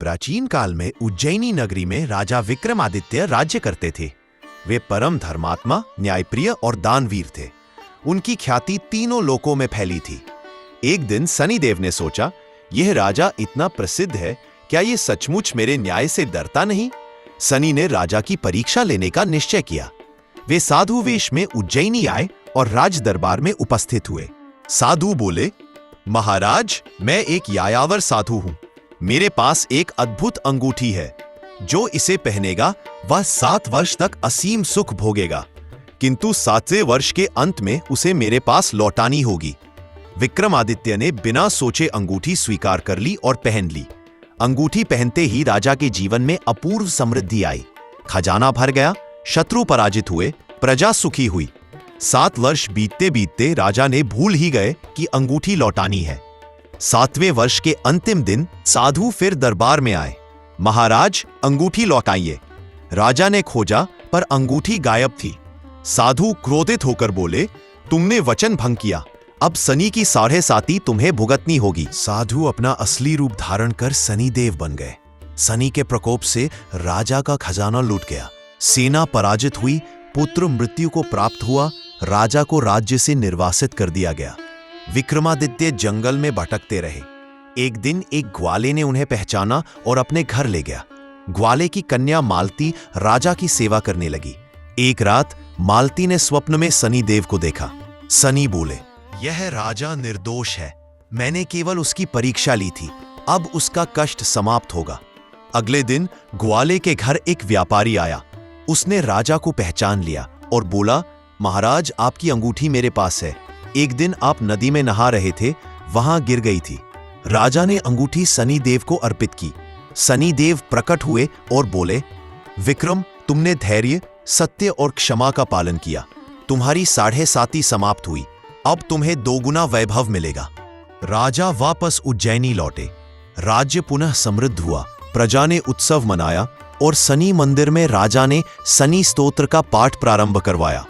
प्राचीन काल में उज्जैनी नगरी में राजा विक्रमादित्य राज्य करते थे। वे परम धर्मात्मा, न्यायप्रिय और दानवीर थे। उनकी ख्याति तीनों लोकों में फैली थी। एक दिन शनिदेव ने सोचा, यह राजा इतना प्रसिद्ध है, क्या ये सचमुच मेरे न्याय से डरता नहीं? शनि ने राजा की परीक्षा लेने का निश्चय किया। वे साधु वेश में उज्जैनी आए और राज दरबार में उपस्थित हुए। साधु बोले, महाराज, मैं एक यायावर साधु हूं। मेरे पास एक अद्भुत अंगूठी है। जो इसे पहनेगा वह 7 वर्ष तक असीम सुख भोगेगा, किंतु 7वें वर्ष के अंत में उसे मेरे पास लौटानी होगी। विक्रमादित्य ने बिना सोचे अंगूठी स्वीकार कर ली और पहन ली। अंगूठी पहनते ही राजा के जीवन में अपूर्व समृद्धि आई। खजाना भर गया, शत्रु पराजित हुए, प्रजा सुखी हुई। 7 वर्ष बीतते बीतते राजा ने भूल ही गए कि अंगूठी लौटानी है। 7वें वर्ष के अंतिम दिन साधु फिर दरबार में आए। महाराज, अंगूठी लौटाइए। राजा ने खोजा पर अंगूठी गायब थी। साधु क्रोधित होकर बोले, तुमने वचन भंग किया, अब शनि की 7.5 तुम्हें भुगतनी होगी। साधु अपना असली रूप धारण कर शनिदेव बन गए। शनि के प्रकोप से राजा का खजाना लूट गया, सेना पराजित हुई, पुत्र मृत्यु को प्राप्त हुआ, राजा को राज्य से निर्वासित कर दिया गया। विक्रमादित्य जंगल में भटकते रहे। एक दिन एक ग्वाले ने उन्हें पहचाना और अपने घर ले गया। ग्वाले की कन्या मालती राजा की सेवा करने लगी। एक रात मालती ने स्वप्न में शनिदेव को देखा। शनि बोले, यह राजा निर्दोष है, मैंने केवल उसकी परीक्षा ली थी, अब उसका कष्ट समाप्त होगा। अगले दिन ग्वाले के घर एक व्यापारी आया। उसने राजा को पहचान लिया और बोला, महाराज, आपकी अंगूठी मेरे पास है। एक दिन आप नदी में नहा रहे थे, वहां गिर गई थी। राजा ने अंगूठी शनिदेव को अर्पित की। शनिदेव प्रकट हुए और बोले, विक्रम, तुमने धैर्य, सत्य और क्षमा का पालन किया। तुम्हारी 7.5 समाप्त हुई, अब तुम्हें 2 गुना वैभव मिलेगा। राजा वापस उज्जैनी लौटे। राज्य पुनः समृद्ध हुआ। प्रजा ने उत्सव मनाया और शनि मंदिर में राजा ने शनि स्तोत्र का पाठ प्रारंभ करवाया।